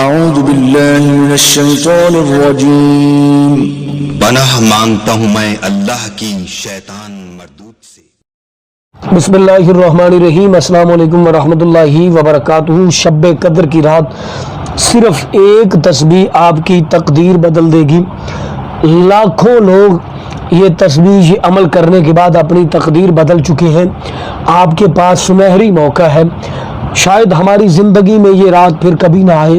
اعوذ باللہ من الشیطان الرجیم۔ پناہ مانگتا ہوں میں اللہ کی شیطان مردود سے۔ بسم اللہ الرحمن الرحیم۔ السلام علیکم ورحمۃ اللہ وبرکاتہ۔ شب قدر کی رات صرف ایک تسبیح آپ کی تقدیر بدل دے گی۔ لاکھوں لوگ یہ تسبیح عمل کرنے کے بعد اپنی تقدیر بدل چکے ہیں۔ آپ کے پاس سنہری موقع ہے، شاید ہماری زندگی میں یہ رات پھر کبھی نہ آئے،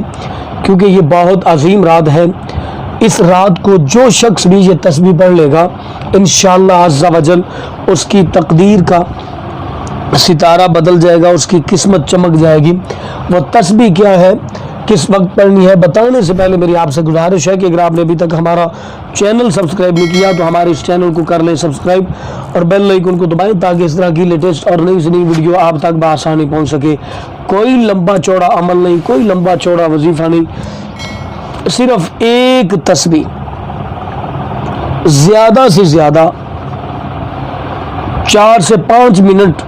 کیونکہ یہ بہت عظیم رات ہے۔ اس رات کو جو شخص بھی یہ تسبیح پڑھ لے گا انشاءاللہ عز و جل اس کی تقدیر کا ستارہ بدل جائے گا، اس کی قسمت چمک جائے گی۔ وہ تسبیح کیا ہے، کس وقت پڑھنی ہے، بتانے سے پہلے میری آپ سے گزارش ہے کہ اگر آپ نے ابھی تک ہمارا چینل سبسکرائب نہیں کیا تو ہمارے اس چینل کو کر لیں سبسکرائب اور بیل آئیکن کو دبائیں تاکہ اس طرح کی لیٹسٹ اور نئی سے نئی ویڈیو آپ تک بآسانی پہنچ سکے۔ کوئی لمبا چوڑا عمل نہیں، کوئی لمبا چوڑا وظیفہ نہیں، صرف ایک تسبیح، زیادہ سے زیادہ 4 سے 5 منٹ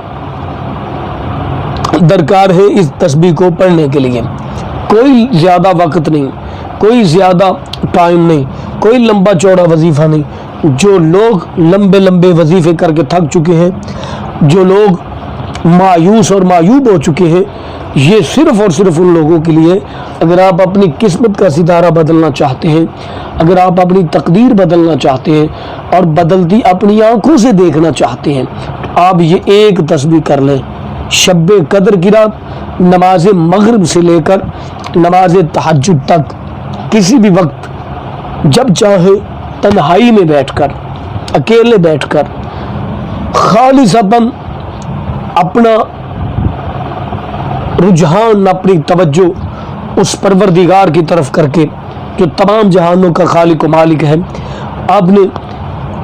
درکار ہے اس تسبیح کو پڑھنے کے لیے۔ کوئی زیادہ وقت نہیں، کوئی زیادہ ٹائم نہیں، کوئی لمبا چوڑا وظیفہ نہیں۔ جو لوگ لمبے لمبے وظیفے کر کے تھک چکے ہیں، جو لوگ مایوس اور معیوب ہو چکے ہیں، یہ صرف اور صرف ان لوگوں کے لیے۔ اگر آپ اپنی قسمت کا ستارہ بدلنا چاہتے ہیں، اگر آپ اپنی تقدیر بدلنا چاہتے ہیں اور بدلتی اپنی آنکھوں سے دیکھنا چاہتے ہیں تو آپ یہ ایک تسبیح کر لیں۔ شب قدر کی رات نماز مغرب سے لے کر نماز تہجد تک کسی بھی وقت جب چاہے تنہائی میں بیٹھ کر، اکیلے بیٹھ کر خالصتاً اپنا رجحان، اپنی توجہ اس پروردگار کی طرف کر کے جو تمام جہانوں کا خالق و مالک ہے، آپ نے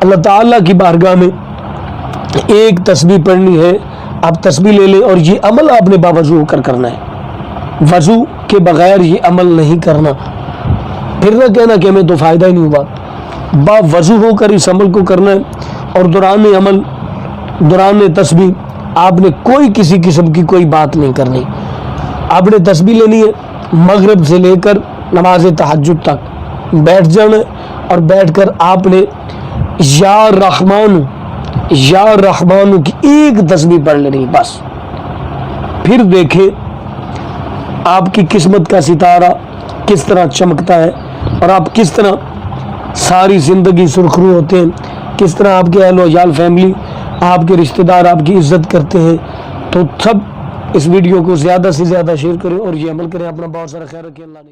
اللہ تعالیٰ کی بارگاہ میں ایک تسبیح پڑھنی ہے۔ آپ تسبیح لے لیں اور یہ عمل آپ نے باوضو ہو کر کرنا ہے، وضو کے بغیر یہ عمل نہیں کرنا۔ پھر نہ کہنا کہ ہمیں تو فائدہ ہی نہیں ہوا، باوضو ہو کر اس عمل کو کرنا ہے۔ اور دوران عمل، دوران تسبیح آپ نے کوئی کسی قسم کی کوئی بات نہیں کرنی۔ آپ نے تسبیح لینی ہے، مغرب سے لے کر نماز تہجد تک بیٹھ جانا ہے اور بیٹھ کر آپ نے یا رحمان کی ایک تسبیح پڑھ لینی بس۔ پھر دیکھیں آپ کی قسمت کا ستارہ کس طرح چمکتا ہے اور آپ کس طرح ساری زندگی سرخرو ہوتے ہیں، کس طرح آپ کے اہل و عیال، فیملی، آپ کے رشتہ دار آپ کی عزت کرتے ہیں۔ تو سب اس ویڈیو کو زیادہ سے زیادہ شیئر کریں اور یہ عمل کریں۔ اپنا بہت سارا خیال رکھیں۔ اللہ نے